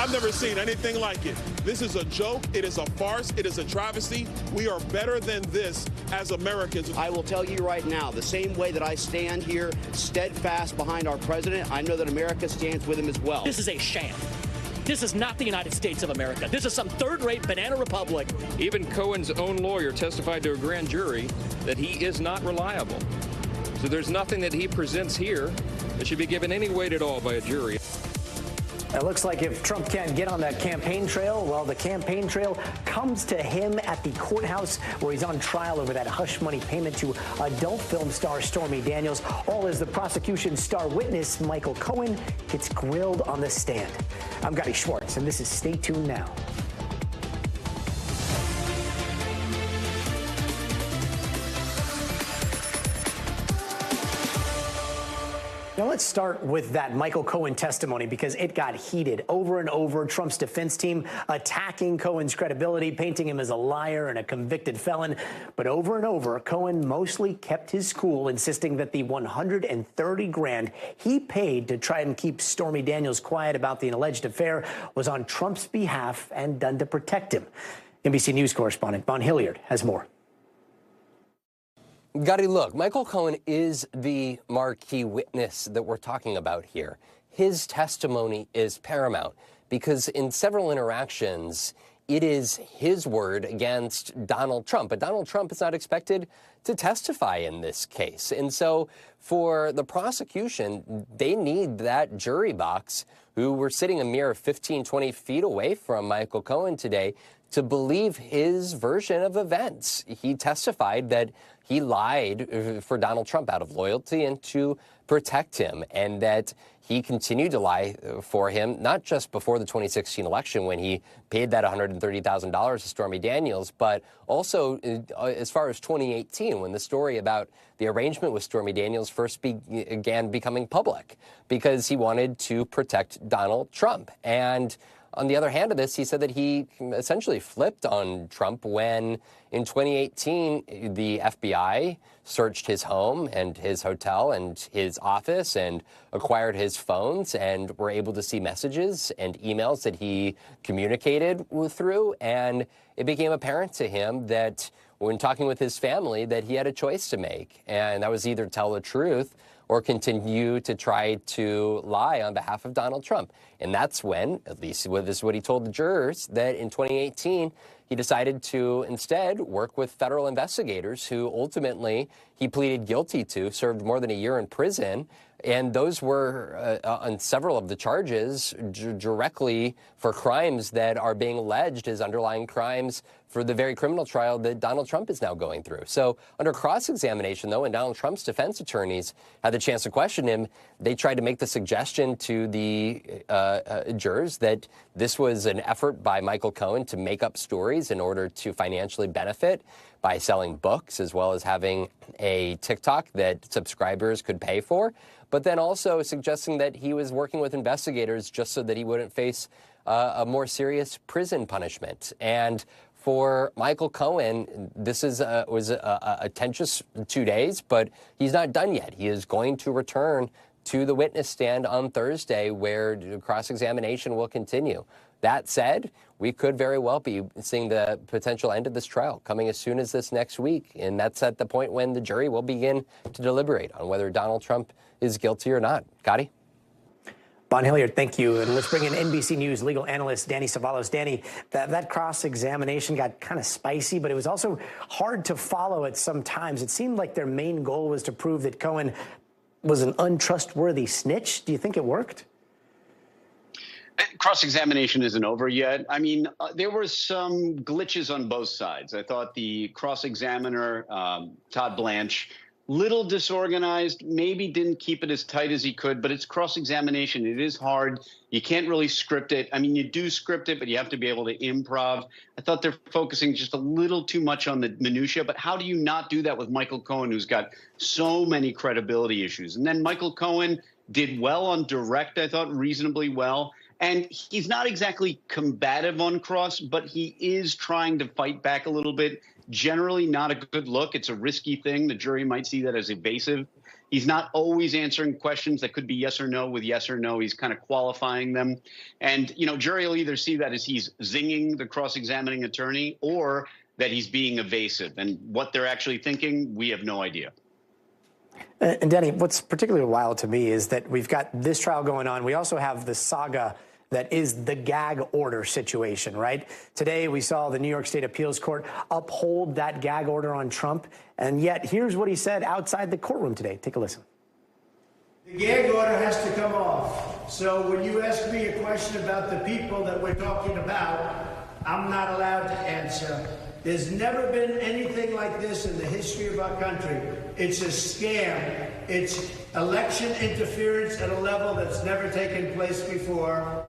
I've never seen anything like it. This is a joke. It is a farce. It is a travesty. We are better than this as Americans. I will tell you right now, the same way that I stand here steadfast behind our president, I know that America stands with him as well. This is a sham. This is not the United States of America. This is some third-rate banana republic. Even Cohen's own lawyer testified to a grand jury that he is not reliable. So there's nothing that he presents here that should be given any weight at all by a jury. It looks like if Trump can't get on that campaign trail, well, the campaign trail comes to him at the courthouse where he's on trial over that hush money payment to adult film star Stormy Daniels, all as the prosecution's star witness, Micael Cohen, gets grilled on the stand. I'm Gadi Schwartz, and this is Stay Tuned Now. Now let's start with that Micael Cohen testimony because it got heated over and over. Trump's defense team attacking Cohen's credibility, painting him as a liar and a convicted felon. But over and over, Cohen mostly kept his cool, insisting that the $130 grand he paid to try and keep Stormy Daniels quiet about the alleged affair was on Trump's behalf and done to protect him. NBC News correspondent Von Hilliard has more. Gadi, look, Micael Cohen is the marquee witness that we're talking about here. His testimony is paramount because in several interactions, it is his word against Donald Trump. But Donald Trump is not expected to testify in this case. And so for the prosecution, they need that jury box who were sitting a mere 15, 20 feet away from Micael Cohen today to believe his version of events. He testified that he lied for Donald Trump out of loyalty and to protect him, and that he continued to lie for him, not just before the 2016 election when he paid that $130,000 to Stormy Daniels, but also as far as 2018 when the story about the arrangement with Stormy Daniels first began becoming public because he wanted to protect Donald Trump. And on the other hand of this, he said that he essentially flipped on Trump when in 2018, the FBI searched his home and his hotel and his office and acquired his phones and were able to see messages and emails that he communicated through. And it became apparent to him that when talking with his family that he had a choice to make. And that was either tell the truth or continue to try to lie on behalf of Donald Trump. And that's when, at least this is what he told the jurors, that in 2018, he decided to instead work with federal investigators who ultimately he pleaded guilty to, served more than a year in prison. And those were on several of the charges directly for crimes that are being alleged as underlying crimes for the very criminal trial that Donald Trump is now going through. So under cross-examination, though, when Donald Trump's defense attorneys had the chance to question him, they tried to make the suggestion to the jurors that this was an effort by Micael Cohen to make up stories in order to financially benefit by selling books, as well as having a TikTok that subscribers could pay for, but then also suggesting that he was working with investigators just so that he wouldn't face a more serious prison punishment. And for Micael Cohen, this was a tenuous 2 days, but he's not done yet. He is going to return to the witness stand on Thursday, where cross-examination will continue. That said, we could very well be seeing the potential end of this trial coming as soon as this next week. And that's at the point when the jury will begin to deliberate on whether Donald Trump is guilty or not. Gadi? Von Hilliard, thank you. And let's bring in NBC News legal analyst Danny Savalos. Danny, that cross-examination got kind of spicy, but it was also hard to follow at some times. It seemed like their main goal was to prove that Cohen was an untrustworthy snitch. Do you think it worked? Cross-examination isn't over yet. I mean, there were some glitches on both sides. I thought the cross-examiner, Todd Blanche, little disorganized, maybe didn't keep it as tight as he could, but it's cross-examination. It is hard. You can't really script it. I mean, you do script it, but you have to be able to improv. I thought they're focusing just a little too much on the minutia, but how do you not do that with Micael Cohen, who's got so many credibility issues? And then Micael Cohen did well on direct, I thought, reasonably well. And he's not exactly combative on cross, but he is trying to fight back a little bit. Generally not a good look. It's a risky thing. The jury might see that as evasive. He's not always answering questions that could be yes or no with yes or no. He's kind of qualifying them. And, jury will either see that as he's zinging the cross-examining attorney or that he's being evasive. And what they're actually thinking, we have no idea. And Danny, what's particularly wild to me is that we've got this trial going on. We also have the saga that is the gag order situation, right? Today, we saw the New York State Appeals Court uphold that gag order on Trump. And yet, here's what he said outside the courtroom today. Take a listen. The gag order has to come off. So when you ask me a question about the people that we're talking about, I'm not allowed to answer. There's never been anything like this in the history of our country. It's a scam. It's election interference at a level that's never taken place before.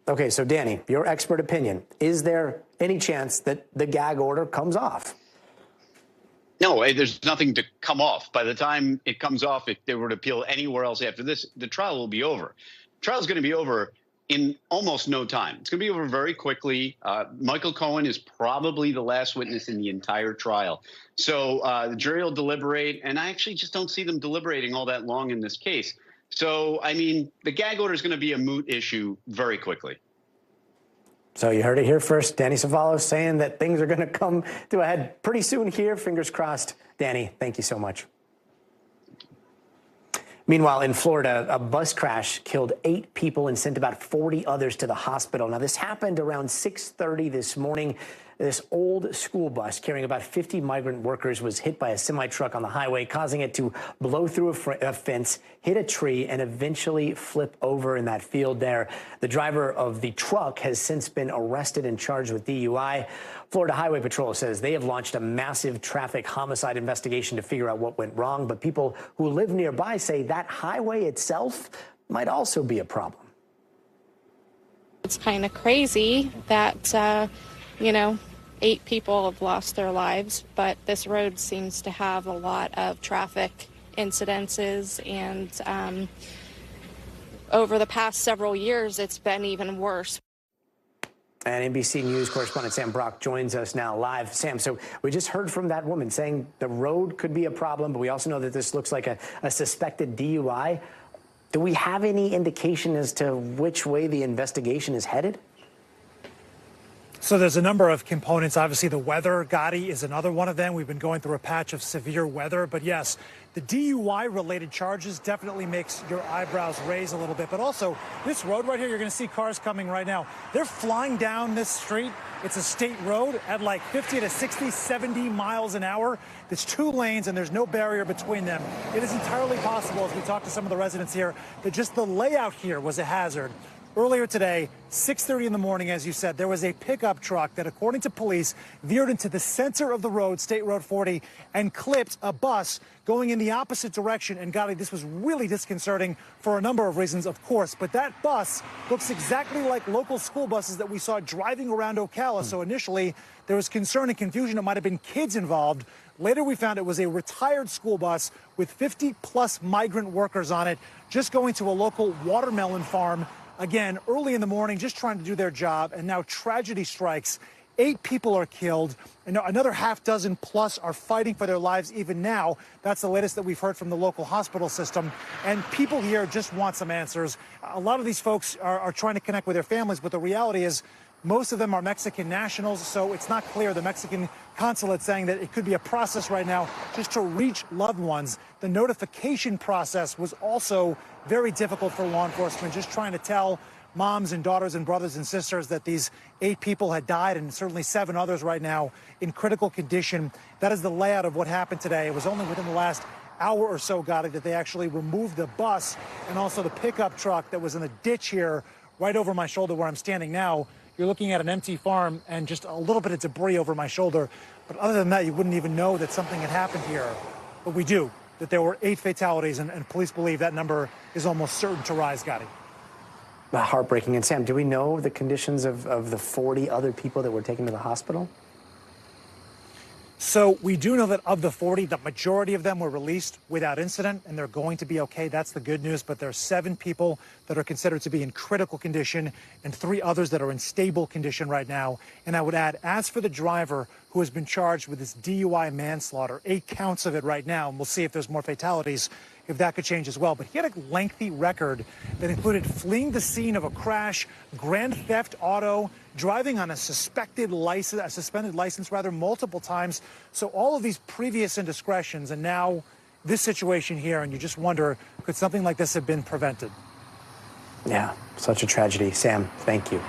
Okay, so Danny, your expert opinion, is there any chance that the gag order comes off? No, there's nothing to come off. By the time it comes off, if they were to appeal anywhere else after this, the trial will be over. The trial is going to be over in almost no time. It's going to be over very quickly. Micael Cohen is probably the last witness in the entire trial. So the jury will deliberate, and I actually just don't see them deliberating all that long in this case. So, I mean, the gag order is going to be a moot issue very quickly. So you heard it here first. Danny Savalos saying that things are going to come to a head pretty soon here. Fingers crossed. Danny, thank you so much. Meanwhile, in Florida, a bus crash killed 8 people and sent about 40 others to the hospital. Now, this happened around 6:30 this morning. This old school bus carrying about 50 migrant workers was hit by a semi-truck on the highway, causing it to blow through a fence, hit a tree, and eventually flip over in that field there. The driver of the truck has since been arrested and charged with DUI. Florida Highway Patrol says they have launched a massive traffic homicide investigation to figure out what went wrong. But people who live nearby say that highway itself might also be a problem. It's kind of crazy that 8 people have lost their lives, but this road seems to have a lot of traffic incidences, and over the past several years, it's been even worse. And NBC News correspondent Sam Brock joins us now live. Sam, so we just heard from that woman saying the road could be a problem, but we also know that this looks like a suspected DUI. Do we have any indication as to which way the investigation is headed? So there's a number of components. Obviously, the weather, Gadi, is another one of them. We've been going through a patch of severe weather. But yes, the DUI-related charges definitely makes your eyebrows raise a little bit. But also, this road right here, you're going to see cars coming right now. They're flying down this street. It's a state road at like 50 to 60, 70 miles an hour. There's 2 lanes, and there's no barrier between them. It is entirely possible, as we talk to some of the residents here, that just the layout here was a hazard. Earlier today, 6:30 in the morning, as you said, there was a pickup truck that, according to police, veered into the center of the road, State Road 40, and clipped a bus going in the opposite direction. And, Gadi, this was really disconcerting for a number of reasons, of course. But that bus looks exactly like local school buses that we saw driving around Ocala. So initially, there was concern and confusion. It might have been kids involved. Later, we found it was a retired school bus with 50-plus migrant workers on it, just going to a local watermelon farm. Again, early in the morning, just trying to do their job, and now tragedy strikes. 8 people are killed, and another half dozen plus are fighting for their lives even now. That's the latest that we've heard from the local hospital system, and people here just want some answers. A lot of these folks are trying to connect with their families, but the reality is most of them are Mexican nationals, so it's not clear. The Mexican consulate saying that it could be a process right now just to reach loved ones. The notification process was also very difficult for law enforcement, just trying to tell moms and daughters and brothers and sisters that these 8 people had died, and certainly 7 others right now in critical condition. That is the layout of what happened today. It was only within the last hour or so, Gadi, that they actually removed the bus and also the pickup truck that was in a ditch here right over my shoulder where I'm standing now. You're looking at an empty farm and just a little bit of debris over my shoulder. But other than that, you wouldn't even know that something had happened here. But we do, that there were 8 fatalities, and police believe that number is almost certain to rise, Gadi. Heartbreaking. And Sam, do we know the conditions of the 40 other people that were taken to the hospital? So we do know that of the 40, the majority of them were released without incident, and they're going to be okay. That's the good news. But there are 7 people that are considered to be in critical condition and 3 others that are in stable condition right now. And I would add, as for the driver who has been charged with this DUI manslaughter, 8 counts of it right now, and we'll see if there's more fatalities, if that could change as well. But he had a lengthy record that included fleeing the scene of a crash, grand theft auto, driving on a suspended license multiple times. So all of these previous indiscretions and now this situation here, and you just wonder, could something like this have been prevented? Yeah, such a tragedy. Sam, thank you.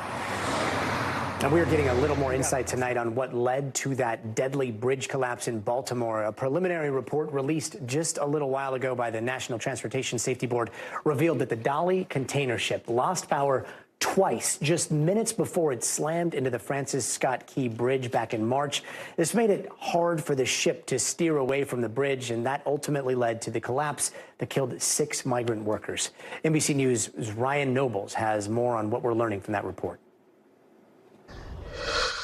And we are getting a little more insight tonight on what led to that deadly bridge collapse in Baltimore. A preliminary report released just a little while ago by the National Transportation Safety Board revealed that the Dolly container ship lost power twice, just minutes before it slammed into the Francis Scott Key Bridge back in March. This made it hard for the ship to steer away from the bridge, and that ultimately led to the collapse that killed 6 migrant workers. NBC News' Ryan Nobles has more on what we're learning from that report.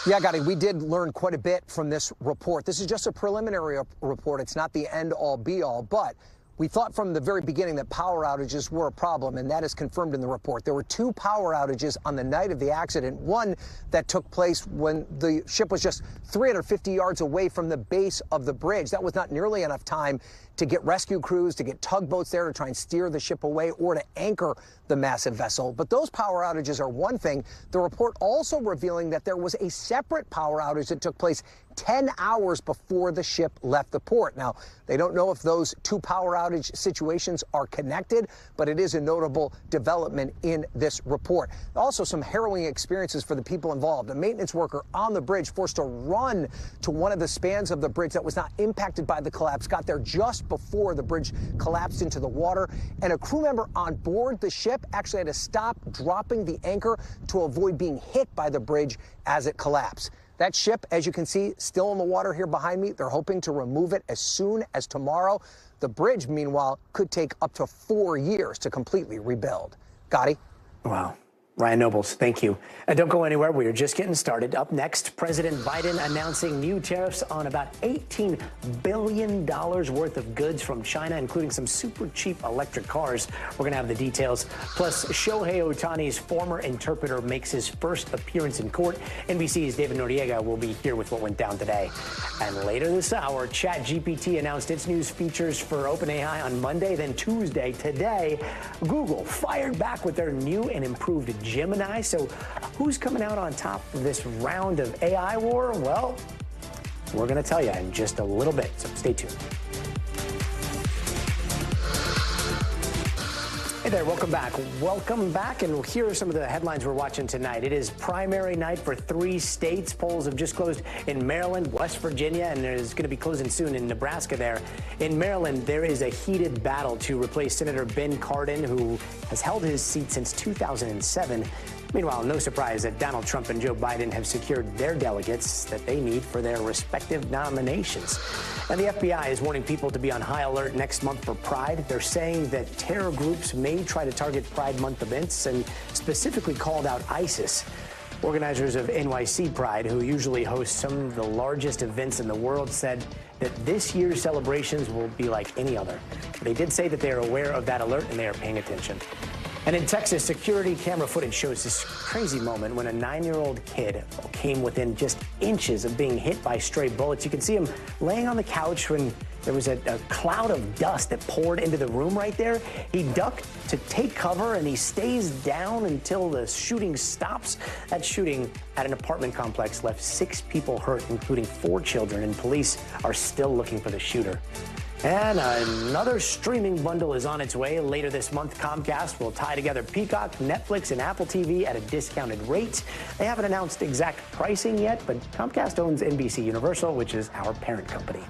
Yeah, Gadi, we did learn quite a bit from this report. This is just a preliminary report. It's not the end-all, be-all, but we thought from the very beginning that power outages were a problem, and that is confirmed in the report. There were 2 power outages on the night of the accident, one that took place when the ship was just 350 yards away from the base of the bridge. That was not nearly enough time to get rescue crews, to get tugboats there to try and steer the ship away or to anchor the massive vessel. But those power outages are one thing. The report also revealing that there was a separate power outage that took place 10 hours before the ship left the port. Now, they don't know if those 2 power outage situations are connected, but it is a notable development in this report. Also, some harrowing experiences for the people involved. A maintenance worker on the bridge forced to run to one of the spans of the bridge that was not impacted by the collapse, got there just before the bridge collapsed into the water, and a crew member on board the ship actually had to stop dropping the anchor to avoid being hit by the bridge as it collapsed. That ship, as you can see, still in the water here behind me. They're hoping to remove it as soon as tomorrow. The bridge, meanwhile, could take up to 4 years to completely rebuild. Gadi? Wow. Ryan Nobles, thank you. And don't go anywhere. We are just getting started. Up next, President Biden announcing new tariffs on about $18 billion worth of goods from China, including some super cheap electric cars. We're going to have the details. Plus, Shohei Ohtani's former interpreter makes his first appearance in court. NBC's David Noriega will be here with what went down today. And later this hour, ChatGPT announced its new features for OpenAI on Monday. Then Tuesday, today, Google fired back with their new and improved Gemini. So who's coming out on top of this round of AI war? Well, we're going to tell you in just a little bit, so stay tuned. Hey there, welcome back. Welcome back, and here are some of the headlines we're watching tonight. It is primary night for 3 states. Polls have just closed in Maryland, West Virginia, and there's going to be closing soon in Nebraska there. In Maryland, there is a heated battle to replace Senator Ben Cardin, who has held his seat since 2007. Meanwhile, no surprise that Donald Trump and Joe Biden have secured their delegates that they need for their respective nominations. And the FBI is warning people to be on high alert next month for Pride. They're saying that terror groups may try to target Pride Month events and specifically called out ISIS. Organizers of NYC Pride, who usually host some of the largest events in the world, said that this year's celebrations will be like any other. They did say that they are aware of that alert and they are paying attention. And in Texas, security camera footage shows this crazy moment when a 9-year-old kid came within just inches of being hit by stray bullets. You can see him laying on the couch when there was a cloud of dust that poured into the room right there. He ducked to take cover, and he stays down until the shooting stops. That shooting at an apartment complex left 6 people hurt, including 4 children, and police are still looking for the shooter. And another streaming bundle is on its way. Later this month, Comcast will tie together Peacock, Netflix, and Apple TV at a discounted rate. They haven't announced exact pricing yet, but Comcast owns NBC Universal, which is our parent company.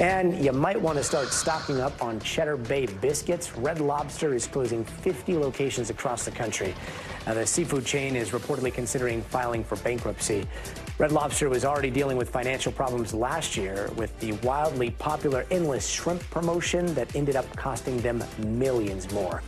And you might want to start stocking up on Cheddar Bay biscuits. Red Lobster is closing 50 locations across the country. Now, the seafood chain is reportedly considering filing for bankruptcy. Red Lobster was already dealing with financial problems last year with the wildly popular endless shrimp promotion that ended up costing them millions more.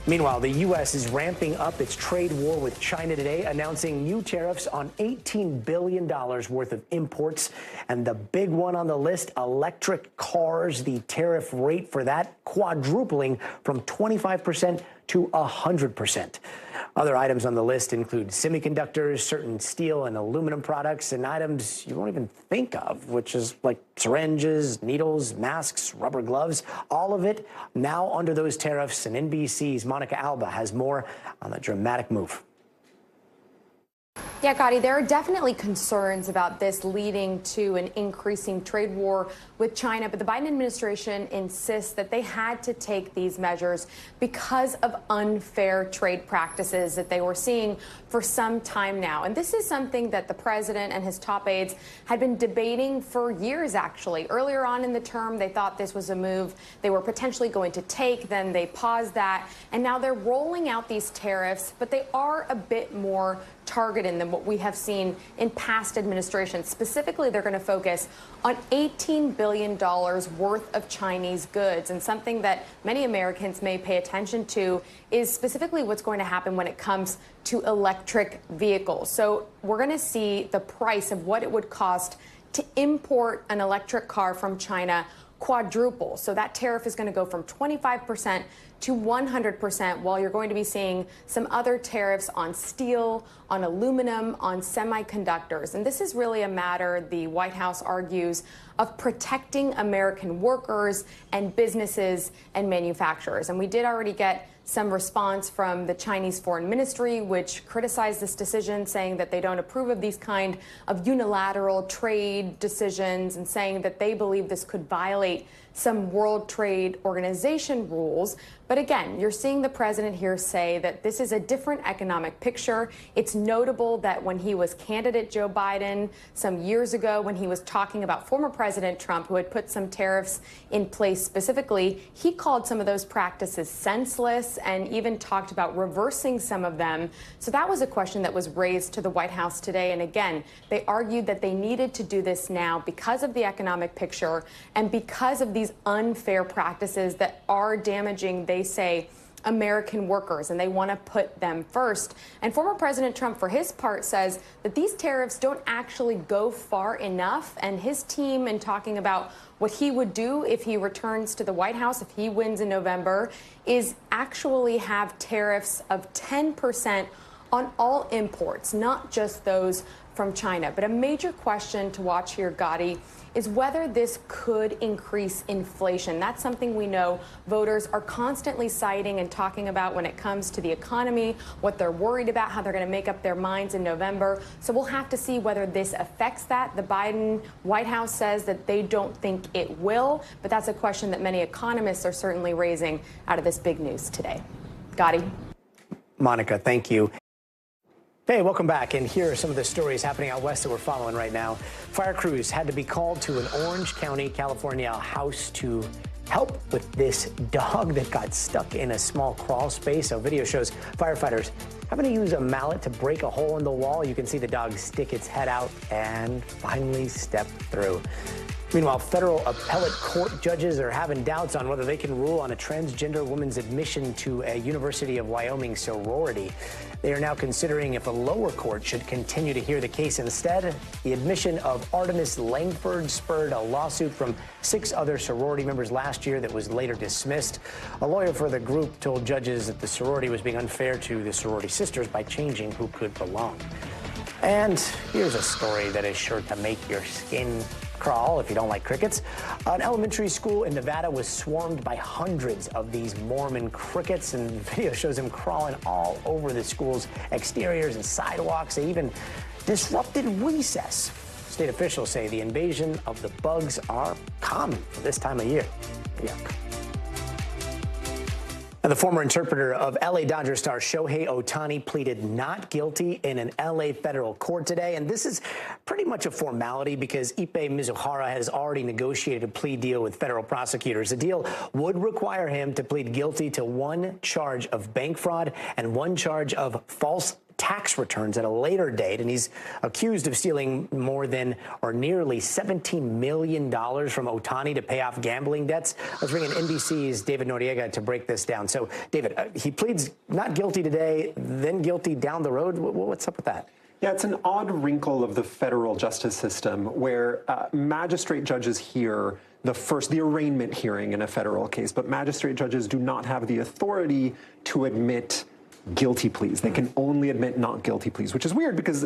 Meanwhile, the U.S. is ramping up its trade war with China today, announcing new tariffs on $18 billion worth of imports. And the big one on the list, electric cars, the tariff rate for that quadrupling from 25% to 100%. Other items on the list include semiconductors, certain steel and aluminum products, and items you won't even think of, which is like syringes, needles, masks, rubber gloves, all of it now under those tariffs. And NBC's Monica Alba has more on the dramatic move. Yeah, Gadi, there are definitely concerns about this leading to an increasing trade war with China, but the Biden administration insists that they had to take these measures because of unfair trade practices that they were seeing for some time now. And this is something that the president and his top aides had been debating for years, actually. Earlier on in the term, they thought this was a move they were potentially going to take. Then they paused that. And now they're rolling out these tariffs, but they are a bit more targeted than what we have seen in past administrations. Specifically, they're going to focus on $18 billion worth of Chinese goods. And something that many Americans may pay attention to is specifically what's going to happen when it comes to electric vehicles. So we're going to see the price of what it would cost to import an electric car from China quadruple. So that tariff is going to go from 25% to 100%, while you're going to be seeing some other tariffs on steel, on aluminum, on semiconductors. And this is really a matter, the White House argues, of protecting American workers and businesses and manufacturers. And we did already get some response from the Chinese Foreign Ministry, which criticized this decision, saying that they don't approve of these kind of unilateral trade decisions and saying that they believe this could violate some World Trade Organization rules. But again, you're seeing the president here say that this is a different economic picture. It's notable that when he was candidate Joe Biden some years ago, when he was talking about former President Trump, who had put some tariffs in place specifically, he called some of those practices senseless and even talked about reversing some of them. So that was a question that was raised to the White House today. And again, they argued that they needed to do this now because of the economic picture and because of these unfair practices that are damaging, they say, American workers, and they want to put them first. And former President Trump, for his part, says that these tariffs don't actually go far enough. And his team, in talking about what he would do if he returns to the White House, if he wins in November, is actually have tariffs of 10% on all imports, not just those from China. But a major question to watch here, Gadi, is whether this could increase inflation. That's something we know voters are constantly citing and talking about when it comes to the economy, what they're worried about, how they're going to make up their minds in November. So we'll have to see whether this affects that. The Biden White House says that they don't think it will, but that's a question that many economists are certainly raising out of this big news today. Gadi. Monica, thank you. Hey, welcome back. And here are some of the stories happening out west that we're following right now. Fire crews had to be called to an Orange County, California house to help with this dog that got stuck in a small crawl space. So video shows firefighters having to use a mallet to break a hole in the wall. You can see the dog stick its head out and finally step through. Meanwhile, federal appellate court judges are having doubts on whether they can rule on a transgender woman's admission to a University of Wyoming sorority. They are now considering if a lower court should continue to hear the case. Instead, the admission of Artemis Langford spurred a lawsuit from 6 other sorority members last year that was later dismissed. A lawyer for the group told judges that the sorority was being unfair to the sorority sisters by changing who could belong. And here's a story that is sure to make your skin crawl if you don't like crickets. An elementary school in Nevada was swarmed by hundreds of these Mormon crickets, and the video shows them crawling all over the school's exteriors and sidewalks. They even disrupted recess. State officials say the invasion of the bugs are common for this time of year. Yuck. And the former interpreter of L.A. Dodgers star Shohei Ohtani pleaded not guilty in an L.A. federal court today. And this is pretty much a formality because Ippei Mizuhara has already negotiated a plea deal with federal prosecutors. The deal would require him to plead guilty to 1 charge of bank fraud and 1 charge of false tax returns at a later date, and he's accused of stealing more than or nearly $17 million from Ohtani to pay off gambling debts. Let's bring in NBC's David Noriega to break this down. So, David, he pleads not guilty today, then guilty down the road. What's up with that? Yeah, it's an odd wrinkle of the federal justice system where magistrate judges hear the arraignment hearing in a federal case, but magistrate judges do not have the authority to admit guilty pleas. They can only admit not guilty pleas, which is weird because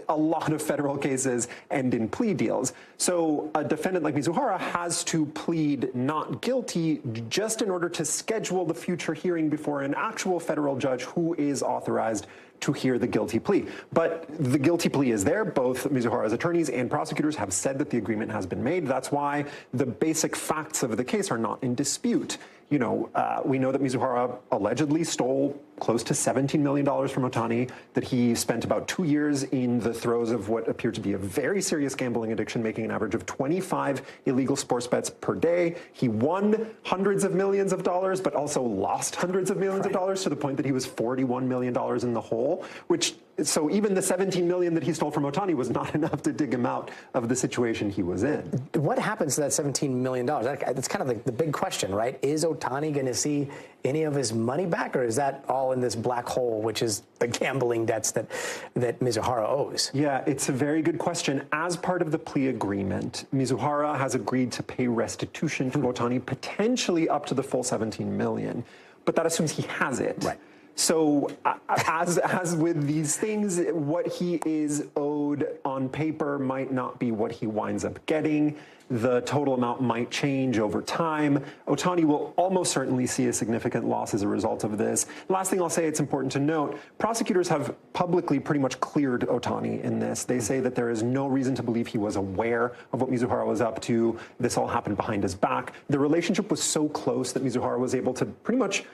a lot of federal cases end in plea deals. So a defendant like Mizuhara has to plead not guilty just in order to schedule the future hearing before an actual federal judge who is authorized to hear the guilty plea. But the guilty plea is there. Both Mizuhara's attorneys and prosecutors have said that the agreement has been made. That's why the basic facts of the case are not in dispute. You know, we know that Mizuhara allegedly stole close to $17 million from Ohtani, that he spent about 2 years in the throes of what appeared to be a very serious gambling addiction, making an average of 25 illegal sports bets per day. He won hundreds of millions of dollars, but also lost hundreds of millions of dollars to the point that he was $41 million in the hole, so even the $17 million that he stole from Ohtani was not enough to dig him out of the situation he was in. What happens to that $17 million? That's kind of the big question, right? Is Ohtani going to see any of his money back, or is that all in this black hole, which is the gambling debts that Mizuhara owes? Yeah, it's a very good question. As part of the plea agreement, Mizuhara has agreed to pay restitution to Ohtani, potentially up to the full $17 million, but that assumes he has it. Right. So as with these things, what he is owed on paper might not be what he winds up getting. The total amount might change over time. Ohtani will almost certainly see a significant loss as a result of this. Last thing I'll say, it's important to note, prosecutors have publicly pretty much cleared Ohtani in this. They say that there is no reason to believe he was aware of what Mizuhara was up to. This all happened behind his back. The relationship was so close that Mizuhara was able to pretty much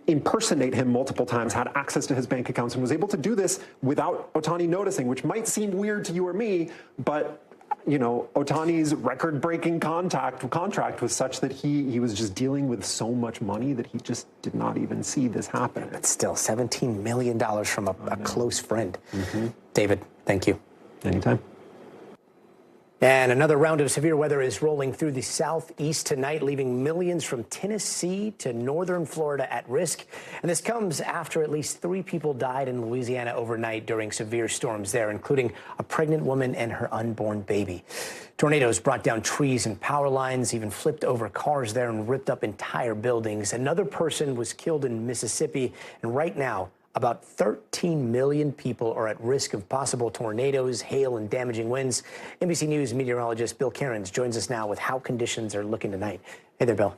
impersonate him multiple times, had access to his bank accounts, and was able to do this without Ohtani noticing, which might seem weird to you or me, but you know, Ohtani's record-breaking contract was such that he was just dealing with so much money that he just did not even see this happen. But still, $17 million from a close friend. Mm-hmm. David, thank you. Anytime. And another round of severe weather is rolling through the southeast tonight, leaving millions from Tennessee to northern Florida at risk. And this comes after at least 3 people died in Louisiana overnight during severe storms there, including a pregnant woman and her unborn baby. Tornadoes brought down trees and power lines, even flipped over cars there and ripped up entire buildings. Another person was killed in Mississippi, and right now, about 13 million people are at risk of possible tornadoes, hail, and damaging winds. NBC News meteorologist Bill Cairns joins us now with how conditions are looking tonight. Hey there, Bill.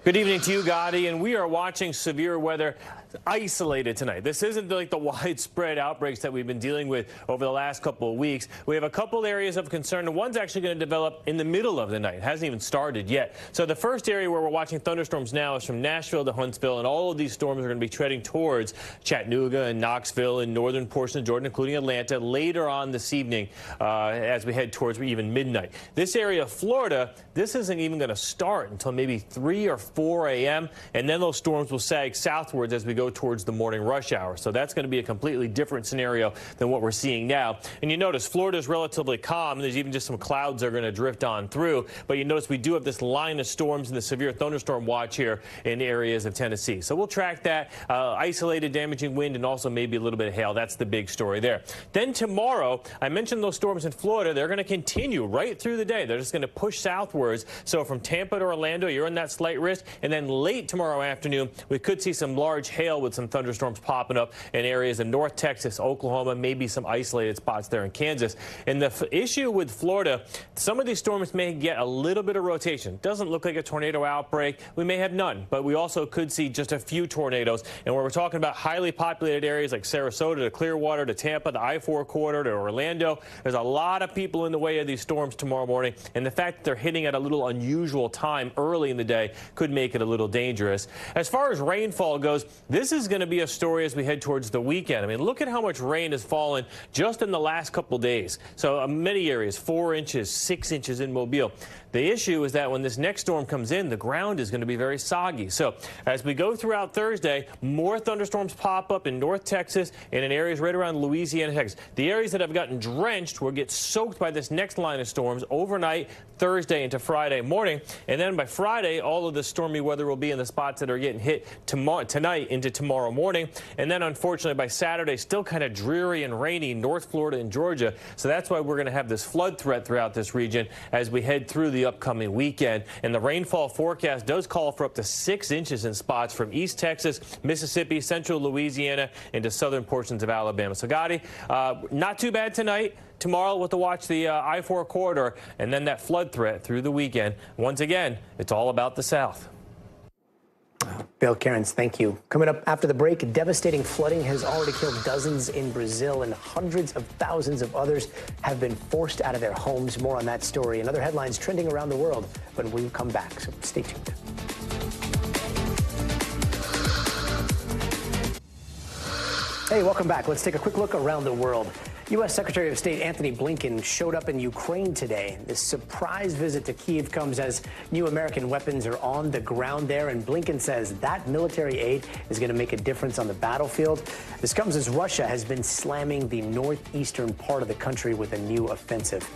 Good evening to you, Gadi, and we are watching severe weather isolated tonight. This isn't like the widespread outbreaks that we've been dealing with over the last couple of weeks. We have a couple areas of concern, and one's actually going to develop in the middle of the night. It hasn't even started yet. So the first area where we're watching thunderstorms now is from Nashville to Huntsville, and all of these storms are going to be treading towards Chattanooga and Knoxville and northern portion of Georgia, including Atlanta, later on this evening as we head towards even midnight. This area of Florida, this isn't even going to start until maybe 3 or 4 a.m., and then those storms will sag southwards as we go towards the morning rush hour. So that's going to be a completely different scenario than what we're seeing now. And you notice Florida is relatively calm. There's even just some clouds that are going to drift on through. But you notice we do have this line of storms and the severe thunderstorm watch here in areas of Tennessee. So we'll track that. Isolated damaging wind and also maybe a little bit of hail. That's the big story there. Then tomorrow, I mentioned those storms in Florida. They're going to continue right through the day. They're just going to push southwards. So from Tampa to Orlando, you're in that slight risk. And then late tomorrow afternoon, we could see some large hail with some thunderstorms popping up in areas of North Texas, Oklahoma, maybe some isolated spots there in Kansas. And the issue with Florida, some of these storms may get a little bit of rotation. Doesn't look like a tornado outbreak. We may have none, but we also could see just a few tornadoes. And when we're talking about highly populated areas like Sarasota to Clearwater to Tampa, the I-4 corridor to Orlando, there's a lot of people in the way of these storms tomorrow morning. And the fact that they're hitting at a little unusual time early in the day could make it a little dangerous. As far as rainfall goes, this is going to be a story as we head towards the weekend. I mean, look at how much rain has fallen just in the last couple days. So many areas, 4 inches, 6 inches in Mobile. The issue is that when this next storm comes in, the ground is going to be very soggy. So as we go throughout Thursday, more thunderstorms pop up in North Texas and in areas right around Louisiana, Texas. The areas that have gotten drenched will get soaked by this next line of storms overnight, Thursday into Friday morning. And then by Friday, all of the stormy weather will be in the spots that are getting hit tonight into tomorrow morning. And then, unfortunately, by Saturday, still kind of dreary and rainy, North Florida and Georgia. So that's why we're going to have this flood threat throughout this region as we head through the upcoming weekend. And the rainfall forecast does call for up to 6 inches in spots from East Texas, Mississippi, central Louisiana, into southern portions of Alabama. So, Gadi, not too bad tonight. Tomorrow we'll have to watch the I-4 corridor and then that flood threat through the weekend. Once again, it's all about the South. Bill Cairns, thank you. Coming up after the break, devastating flooding has already killed dozens in Brazil, and hundreds of thousands of others have been forced out of their homes. More on that story and other headlines trending around the world when we come back, so stay tuned. Hey, welcome back. Let's take a quick look around the world. U.S. Secretary of State Antony Blinken showed up in Ukraine today. This surprise visit to Kyiv comes as new American weapons are on the ground there, and Blinken says that military aid is going to make a difference on the battlefield. This comes as Russia has been slamming the northeastern part of the country with a new offensive.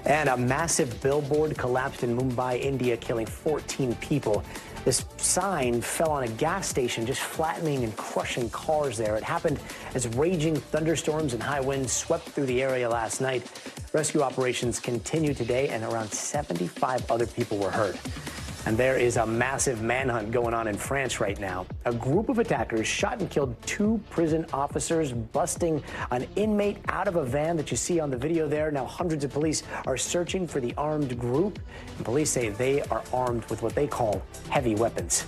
And a massive billboard collapsed in Mumbai, India, killing 14 people. This sign fell on a gas station, just flattening and crushing cars there. It happened as raging thunderstorms and high winds swept through the area last night. Rescue operations continue today, and around 75 other people were hurt. And there is a massive manhunt going on in France right now. A group of attackers shot and killed 2 prison officers, busting an inmate out of a van that you see on the video there. Now hundreds of police are searching for the armed group, and police say they are armed with what they call heavy weapons.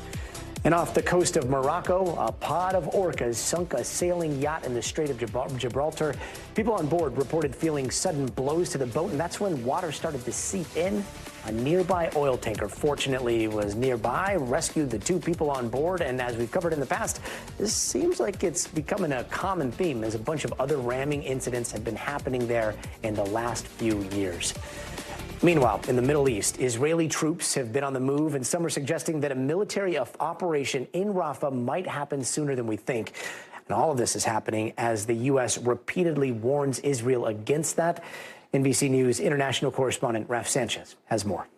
And off the coast of Morocco, a pod of orcas sunk a sailing yacht in the Strait of Gibraltar. People on board reported feeling sudden blows to the boat, and that's when water started to seep in. A nearby oil tanker, fortunately, was nearby, rescued the 2 people on board, and as we've covered in the past, this seems like it's becoming a common theme as a bunch of other ramming incidents have been happening there in the last few years. Meanwhile, in the Middle East, Israeli troops have been on the move, and some are suggesting that a military operation in Rafah might happen sooner than we think. And all of this is happening as the U.S. repeatedly warns Israel against that. NBC News international correspondent Raf Sanchez has more.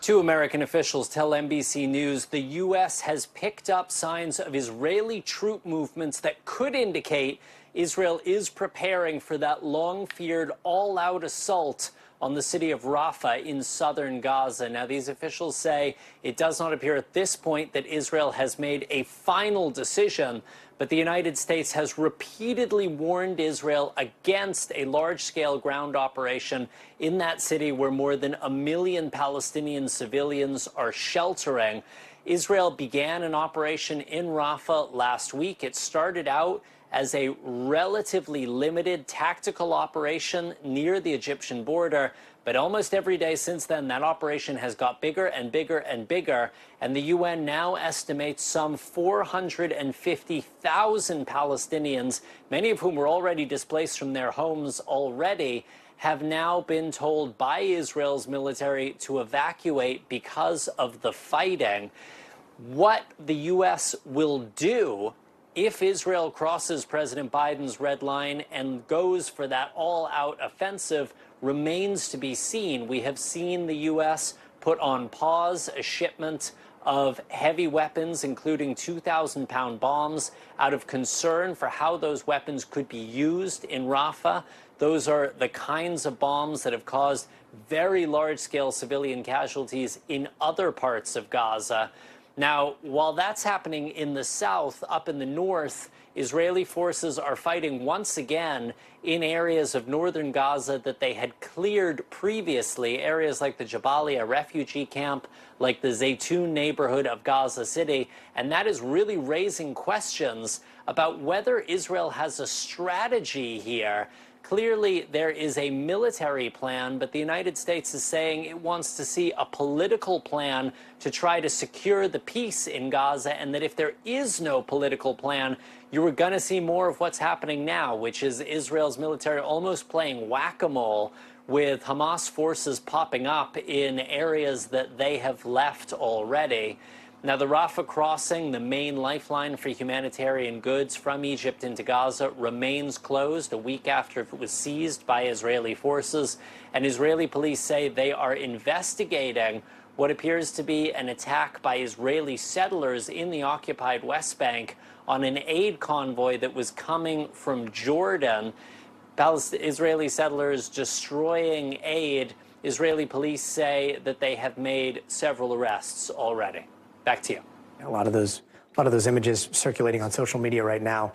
2 American officials tell NBC News the U.S. has picked up signs of Israeli troop movements that could indicate Israel is preparing for that long-feared all-out assault on the city of Rafah in southern Gaza. Now, these officials say it does not appear at this point that Israel has made a final decision, but the United States has repeatedly warned Israel against a large-scale ground operation in that city where more than 1 million Palestinian civilians are sheltering. Israel began an operation in Rafah last week. It started out as a relatively limited tactical operation near the Egyptian border. But almost every day since then, that operation has got bigger and bigger and bigger. And the UN now estimates some 450,000 Palestinians, many of whom were already displaced from their homes already, have now been told by Israel's military to evacuate because of the fighting. What the U.S. will do if Israel crosses President Biden's red line and goes for that all-out offensive remains to be seen. We have seen the U.S. put on pause a shipment of heavy weapons, including 2,000-pound bombs, out of concern for how those weapons could be used in Rafah. Those are the kinds of bombs that have caused very large-scale civilian casualties in other parts of Gaza. Now, while that's happening in the south, up in the north, Israeli forces are fighting once again in areas of northern Gaza that they had cleared previously, areas like the Jabalia refugee camp, like the Zaytun neighborhood of Gaza City, and that is really raising questions about whether Israel has a strategy here. Clearly, there is a military plan, but the United States is saying it wants to see a political plan to try to secure the peace in Gaza, and that if there is no political plan, you are going to see more of what's happening now, which is Israel's military almost playing whack-a-mole with Hamas forces popping up in areas that they have left already. Now, the Rafah crossing, the main lifeline for humanitarian goods from Egypt into Gaza, remains closed a week after it was seized by Israeli forces. And Israeli police say they are investigating what appears to be an attack by Israeli settlers in the occupied West Bank on an aid convoy that was coming from Jordan. Israeli settlers destroying aid. Israeli police say that they have made several arrests already. Back to you. A lot of those images circulating on social media right now.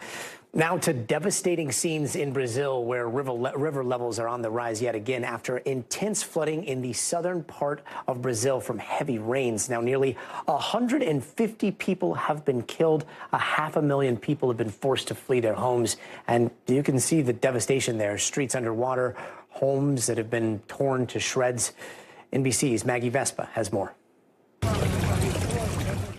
Now to devastating scenes in Brazil, where river levels are on the rise yet again after intense flooding in the southern part of Brazil from heavy rains. Now nearly 150 people have been killed. 500,000 people have been forced to flee their homes. And you can see the devastation there. Streets underwater, homes that have been torn to shreds. NBC's Maggie Vespa has more.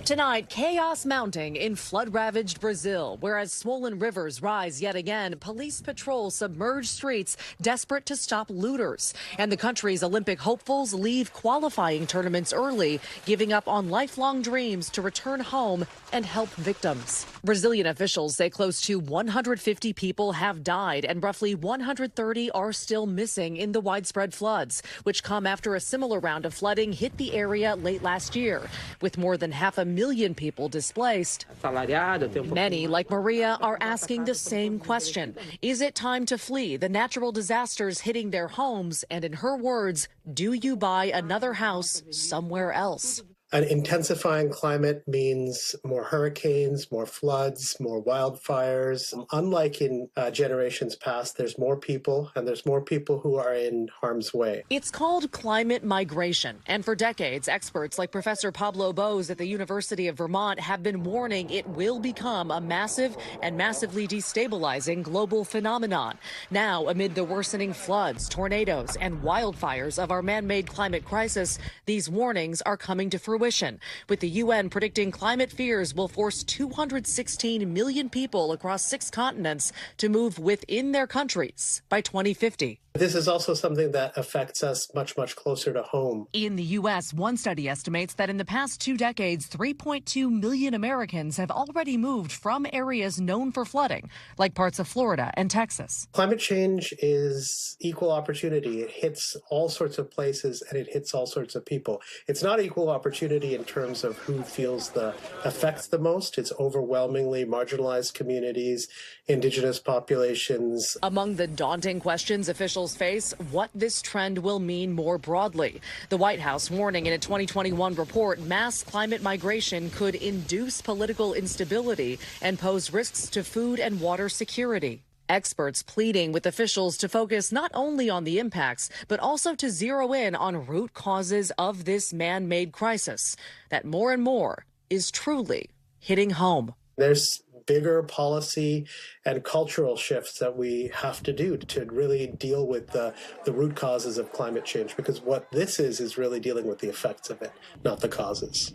Tonight, chaos mounting in flood-ravaged Brazil, where as swollen rivers rise yet again, police patrol submerged streets desperate to stop looters. And the country's Olympic hopefuls leave qualifying tournaments early, giving up on lifelong dreams to return home and help victims. Brazilian officials say close to 150 people have died and roughly 130 are still missing in the widespread floods, which come after a similar round of flooding hit the area late last year, with more than 500,000 people displaced. Many, like Maria, are asking the same question. Is it time to flee the natural disasters hitting their homes? And in her words, do you buy another house somewhere else? An intensifying climate means more hurricanes, more floods, more wildfires. Unlike in generations past, there's more people, and there's more people who are in harm's way. It's called climate migration. And for decades, experts like Professor Pablo Bose at the University of Vermont have been warning it will become a massive and massively destabilizing global phenomenon. Now, amid the worsening floods, tornadoes, and wildfires of our man-made climate crisis, these warnings are coming to fruition, with the UN predicting climate fears will force 216 million people across 6 continents to move within their countries by 2050. This is also something that affects us much, much closer to home. In the U.S., one study estimates that in the past 2 decades, 3.2 million Americans have already moved from areas known for flooding, like parts of Florida and Texas. Climate change is equal opportunity. It hits all sorts of places and it hits all sorts of people. It's not equal opportunity in terms of who feels the effects the most. It's overwhelmingly marginalized communities, indigenous populations. Among the daunting questions officials face, what this trend will mean more broadly. The White House warning in a 2021 report mass climate migration could induce political instability and pose risks to food and water security. Experts pleading with officials to focus not only on the impacts, but also to zero in on root causes of this man-made crisis that more and more is truly hitting home. There's bigger policy and cultural shifts that we have to do to really deal with the root causes of climate change, because what this is really dealing with the effects of it, not the causes.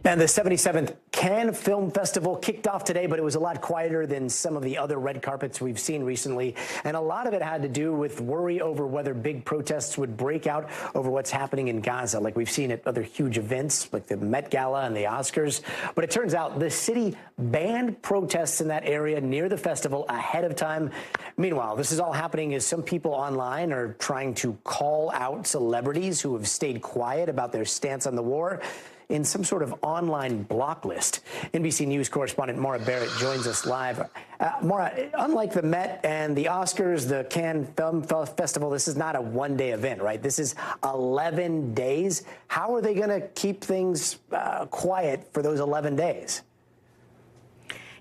And the 77th Cannes Film Festival kicked off today, but it was a lot quieter than some of the other red carpets we've seen recently. And a lot of it had to do with worry over whether big protests would break out over what's happening in Gaza, like we've seen at other huge events like the Met Gala and the Oscars. But it turns out the city banned protests in that area near the festival ahead of time. Meanwhile, this is all happening as some people online are trying to call out celebrities who have stayed quiet about their stance on the war in some sort of online block list. NBC News correspondent Maura Barrett joins us live. Maura, unlike the Met and the Oscars, the Cannes Film Festival, this is not a one-day event, right? This is 11 days. How are they going to keep things quiet for those 11 days?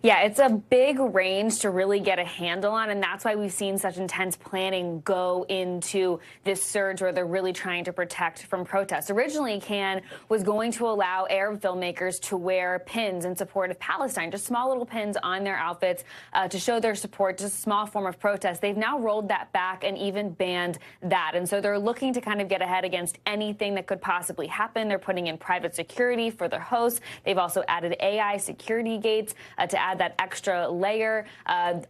Yeah, it's a big range to really get a handle on, and that's why we've seen such intense planning go into this surge where they're really trying to protect from protests. Originally, Cannes was going to allow Arab filmmakers to wear pins in support of Palestine, just small little pins on their outfits to show their support, just a small form of protest. They've now rolled that back and even banned that, and so they're looking to kind of get ahead against anything that could possibly happen. They're putting in private security for their hosts. They've also added AI security gates to add that extra layer.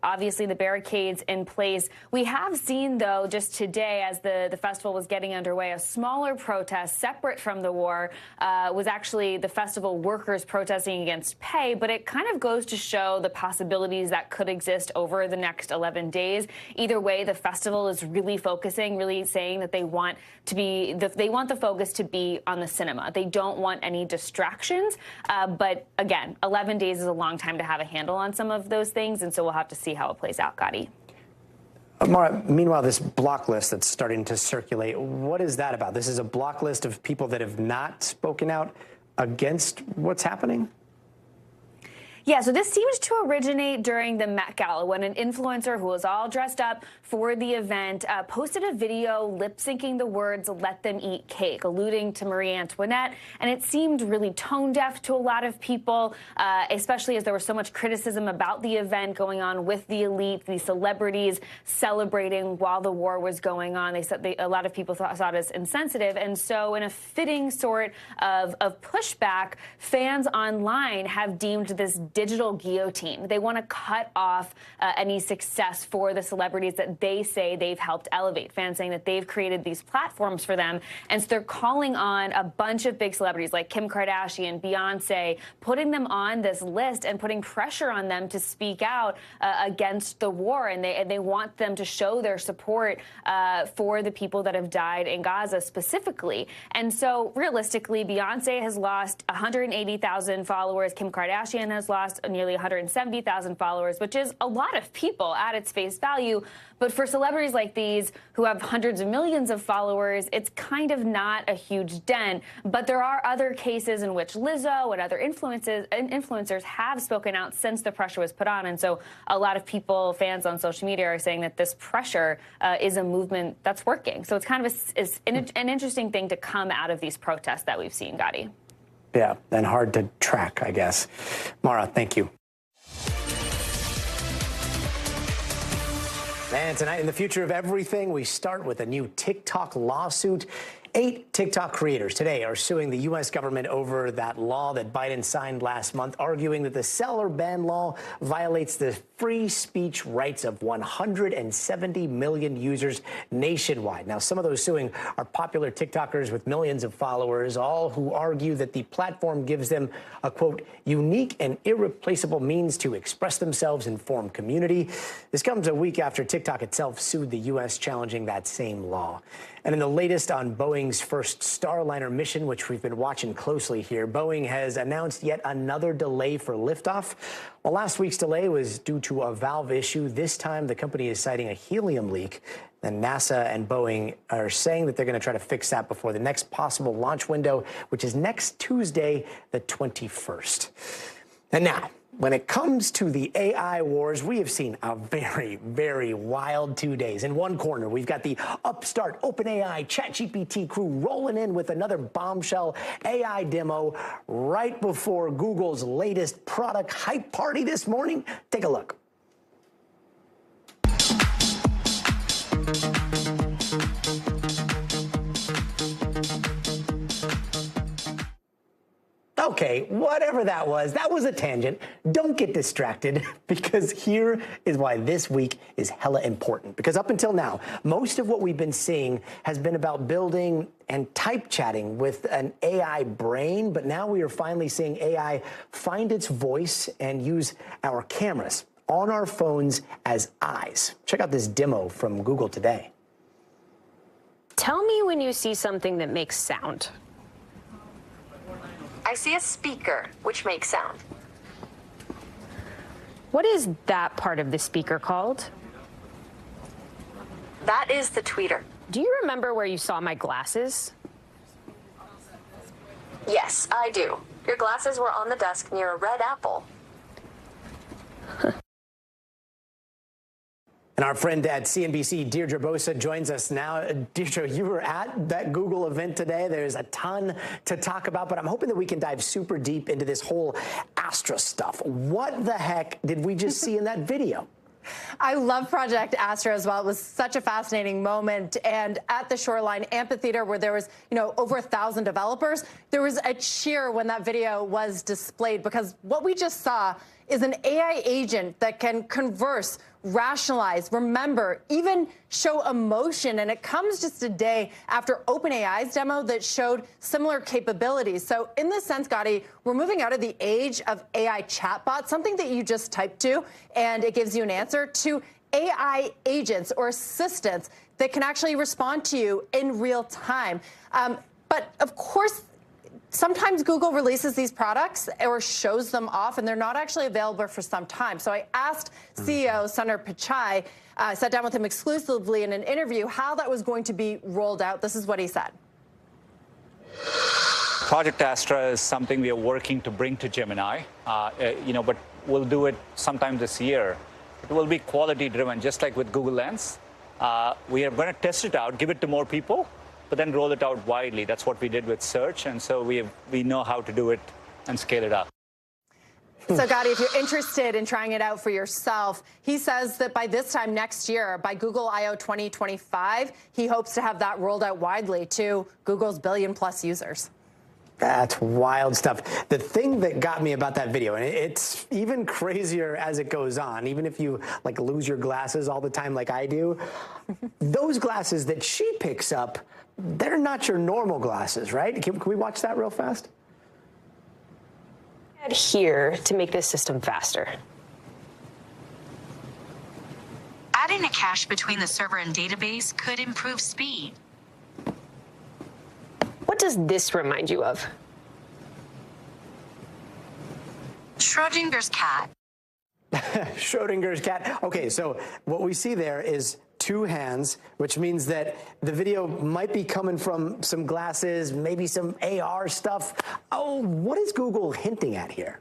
Obviously, the barricades in place. We have seen, though, just today, as the festival was getting underway, a smaller protest separate from the war was actually the festival workers protesting against pay. But it kind of goes to show the possibilities that could exist over the next 11 days. Either way, the festival is really focusing, really saying that they want the focus to be on the cinema. They don't want any distractions. But again, 11 days is a long time to have a handle on some of those things, and so we'll have to see how it plays out, Gadi. Mara, meanwhile, this block list that's starting to circulate, what is that about? This is a block list of people that have not spoken out against what's happening? Yeah, so this seems to originate during the Met Gala when an influencer who was all dressed up for the event posted a video lip-syncing the words, "Let them eat cake," alluding to Marie Antoinette. And it seemed really tone-deaf to a lot of people, especially as there was so much criticism about the event going on with the elite, the celebrities celebrating while the war was going on. They said a lot of people saw it as insensitive. And so in a fitting sort of pushback, fans online have deemed this digital guillotine. They want to cut off any success for the celebrities that they say they've helped elevate. Fans saying that they've created these platforms for them. And so they're calling on a bunch of big celebrities like Kim Kardashian, Beyonce, putting them on this list and putting pressure on them to speak out against the war. And they want them to show their support for the people that have died in Gaza specifically. And so realistically, Beyonce has lost 180,000 followers. Kim Kardashian has lost nearly 170,000 followers, which is a lot of people at its face value. But for celebrities like these who have hundreds of millions of followers, it's kind of not a huge dent. But there are other cases in which Lizzo and other influencers have spoken out since the pressure was put on. And so a lot of people, fans on social media, are saying that this pressure is a movement that's working. So it's kind of an interesting thing to come out of these protests that we've seen, Gadi. Yeah, and hard to track, I guess. Mara, thank you. And tonight in the future of everything, we start with a new TikTok lawsuit. 8 TikTok creators today are suing the U.S. government over that law that Biden signed last month, arguing that the seller ban law violates the free speech rights of 170 million users nationwide. Now, some of those suing are popular TikTokers with millions of followers, all who argue that the platform gives them a, quote, unique and irreplaceable means to express themselves and form community. This comes a week after TikTok itself sued the U.S. challenging that same law. And in the latest on Boeing's first Starliner mission, which we've been watching closely here, Boeing has announced yet another delay for liftoff. Well, last week's delay was due to a valve issue. This time, the company is citing a helium leak. And NASA and Boeing are saying that they're going to try to fix that before the next possible launch window, which is next Tuesday, the 21st. And now, when it comes to the AI wars, we have seen a very, very wild 2 days. In one corner, we've got the upstart OpenAI ChatGPT crew rolling in with another bombshell AI demo right before Google's latest product hype party this morning. Take a look. Okay, whatever that was a tangent. Don't get distracted, because here is why this week is hella important. Because up until now, most of what we've been seeing has been about building and type chatting with an AI brain, but now we are finally seeing AI find its voice and use our cameras on our phones as eyes. Check out this demo from Google today. Tell me when you see something that makes sound. I see a speaker, which makes sound. What is that part of the speaker called? That is the tweeter. Do you remember where you saw my glasses? Yes, I do. Your glasses were on the desk near a red apple. And our friend at CNBC, Deirdre Bosa, joins us now. Deirdre, you were at that Google event today. There's a ton to talk about, but I'm hoping that we can dive super deep into this whole Astra stuff. What the heck did we just see in that video? I love Project Astra as well. It was such a fascinating moment. And at the Shoreline Amphitheater, where there was, over 1,000 developers, there was a cheer when that video was displayed, because what we just saw is an AI agent that can converse, rationalize, remember, even show emotion. And it comes just a day after OpenAI's demo that showed similar capabilities. So in this sense, Gadi, we're moving out of the age of AI chatbots, something that you just type to and it gives you an answer, to AI agents or assistants that can actually respond to you in real time. But of course, sometimes Google releases these products or shows them off, and they're not actually available for some time. So I asked CEO Sundar Pichai, sat down with him exclusively in an interview, how that was going to be rolled out. This is what he said. Project Astra is something we are working to bring to Gemini, but we'll do it sometime this year. It will be quality driven, just like with Google Lens. We are going to test it out, give it to more people, but then roll it out widely. That's what we did with search, and so we know how to do it and scale it up. So, Gadi, if you're interested in trying it out for yourself, he says that by this time next year, by Google I/O 2025, he hopes to have that rolled out widely to Google's billion-plus users. That's wild stuff. The thing that got me about that video, and it's even crazier as it goes on, even if you lose your glasses all the time like I do, those glasses that she picks up, they're not your normal glasses, right? Can we watch that real fast? Here to make this system faster. Adding a cache between the server and database could improve speed. What does this remind you of? Schrodinger's cat. Schrodinger's cat. Okay, so what we see there is two hands, which means that the video might be coming from some glasses, maybe some AR stuff. Oh, what is Google hinting at here?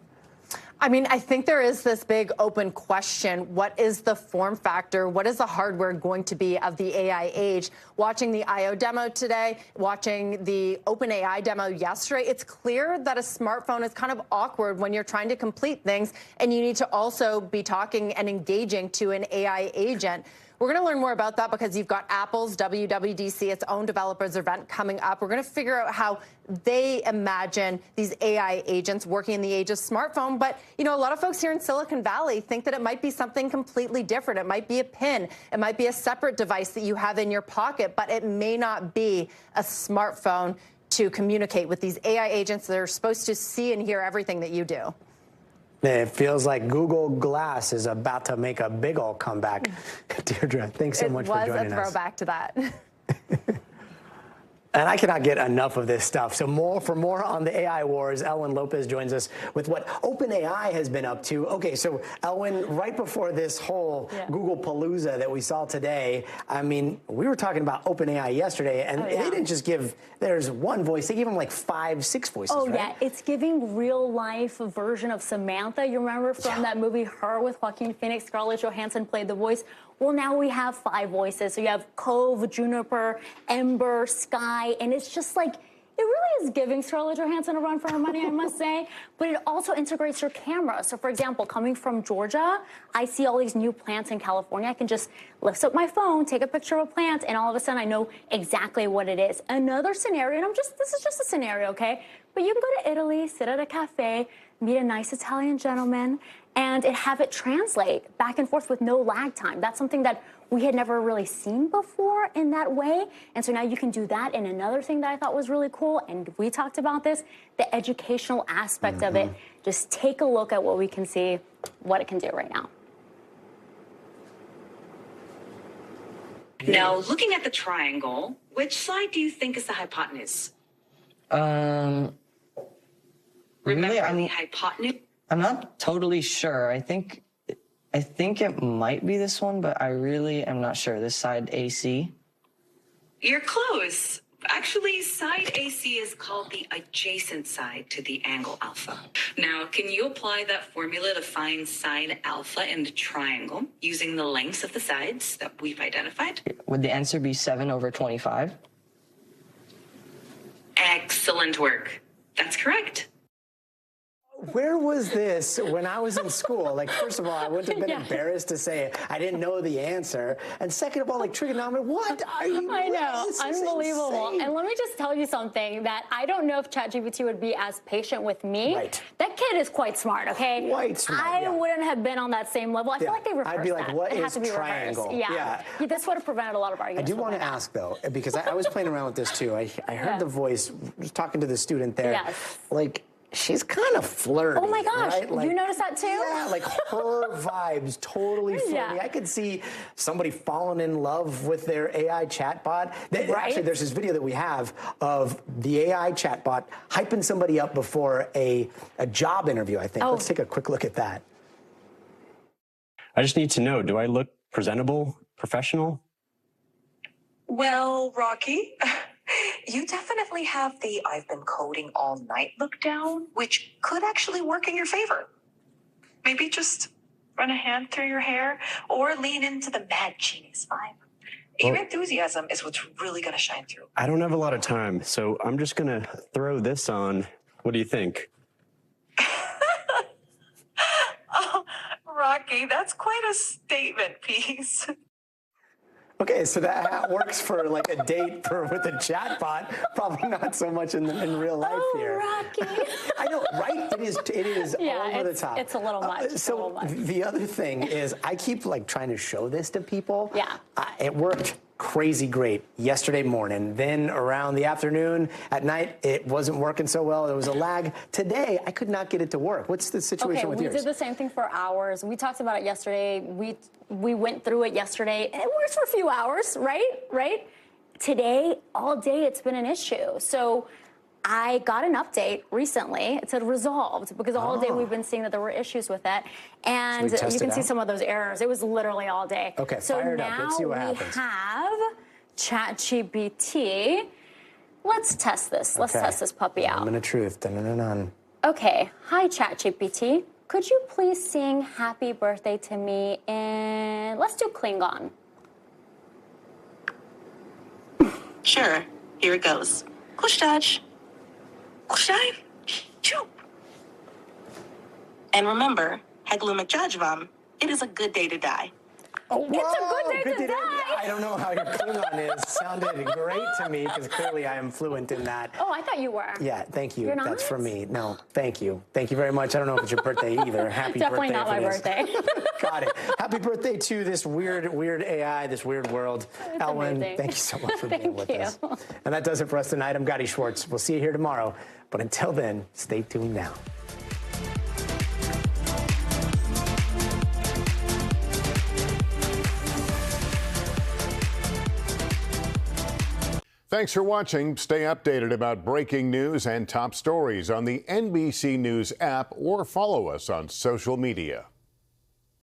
I mean, I think there is this big open question. What is the form factor? What is the hardware going to be of the AI age? Watching the I/O demo today, watching the OpenAI demo yesterday, it's clear that a smartphone is kind of awkward when you're trying to complete things, and you need to also be talking and engaging to an AI agent. We're going to learn more about that because you've got Apple's WWDC, its own developers event, coming up. We're going to figure out how they imagine these AI agents working in the age of smartphone. But, a lot of folks here in Silicon Valley think that it might be something completely different. It might be a pin. It might be a separate device that you have in your pocket, but it may not be a smartphone to communicate with these AI agents that are supposed to see and hear everything that you do. It feels like Google Glass is about to make a big old comeback. Deirdre, thanks so much for joining us. It was a throwback to that. And I cannot get enough of this stuff. So for more on the AI wars, Elwin Lopez joins us with what OpenAI has been up to. Okay, so Elwin, right before this whole Google Palooza that we saw today, I mean, we were talking about OpenAI yesterday, and they didn't just give, there's one voice, they gave them like 5, 6 voices, right? Yeah, it's giving real-life version of Samantha. You remember from that movie, Her, with Joaquin Phoenix, Scarlett Johansson played the voice. Well, now we have 5 voices. So you have Cove, Juniper, Ember, Sky, and it's just like, it really is giving Scarlett Johansson a run for her money, I must say. But it also integrates your camera. So, for example, coming from Georgia, I see all these new plants in California. I can just lift up my phone, take a picture of a plant, and all of a sudden I know exactly what it is. Another scenario, and this is just a scenario, okay? But you can go to Italy, sit at a cafe, meet a nice Italian gentleman, and have it translate back and forth with no lag time. That's something that we had never really seen before in that way. And so now you can do that. And another thing that I thought was really cool, and we talked about this, the educational aspect of it. Just take a look at what we can see, what it can do right now. Now, looking at the triangle, which side do you think is the hypotenuse? Really, Remember the hypotenuse? I'm not totally sure. I think it might be this one, but I really am not sure. This side, AC. You're close, Actually, side AC is called the adjacent side to the angle alpha. Now, can you apply that formula to find side alpha in the triangle using the lengths of the sides that we've identified? Would the answer be 7/25? Excellent work. That's correct. Where was this when I was in school? Like, first of all, I wouldn't have been embarrassed to say I didn't know the answer. And second of all, like, trigonometry, what are you? I know, this is unbelievable. insane. And let me just tell you something that I don't know if ChatGPT would be as patient with me. Right. That kid is quite smart, okay? Quite smart, I yeah. wouldn't have been on that same level. I feel Yeah. like they reversed I'd be like, that. what It is has to be triangle? reversed. Yeah. This would have prevented a lot of I arguments. do want to ask, though, because I was playing around with this, too. I heard the voice, was talking to the student there. Yes. Like, she's kind of flirty. Oh my gosh, right? Like, you noticed that too? Yeah, like her vibes totally flirty. Yeah. I could see somebody falling in love with their AI chatbot. Actually, there's this video that we have of the AI chatbot hyping somebody up before a job interview, I think. Let's take a quick look at that. I just need to know, do I look presentable, professional? Well, Rocky, you definitely have the I've been coding all night look down, which could actually work in your favor. Maybe just run a hand through your hair or lean into the mad genius vibe. Your enthusiasm is what's really going to shine through. I don't have a lot of time, so I'm just going to throw this on. What do you think? Oh, Rocky, that's quite a statement piece. Okay, so that works for like a date with a chatbot. Probably not so much in real life here. Rocky. I know, right? It is over the top. It's a little much. So the other thing is, I keep like trying to show this to people. Yeah. It worked crazy great yesterday morning. Then around the afternoon, at night, it wasn't working so well. There was a lag. Today, I could not get it to work. What's the situation with yours? We did the same thing for hours. We talked about it yesterday. We went through it yesterday. It works for a few hours, right? Today, all day, it's been an issue. So I got an update recently. It said resolved because all day we've been seeing that there were issues with it. And you can see some of those errors. It was literally all day. Okay, so fire it up. Let's see what happens. So now we have ChatGPT. Let's test this. Let's test this puppy out. Moment of truth. Dun-dun-dun-dun. Okay. Hi, ChatGPT. Could you please sing happy birthday to me in, let's do Klingon. Sure, here it goes. Kushtaj. Kushtaj. Choop. And remember, Haglumajajvam, it is a good day to die. Oh, it's a good day to die. I don't know how your Klingon is. Sounded great to me because clearly I am fluent in that. Oh, I thought you were. Yeah, thank you. You're not? That's for me. No, thank you. Thank you very much. I don't know if it's your birthday either. Happy Definitely birthday. not my birthday. Got it. Happy birthday to this weird AI, this weird world. It's Elwyn, amazing. thank you so much for being with us. Thank you. And that does it for us tonight. I'm Gadi Schwartz. We'll see you here tomorrow. But until then, stay tuned now. Thanks for watching. Stay updated about breaking news and top stories on the NBC News app or follow us on social media.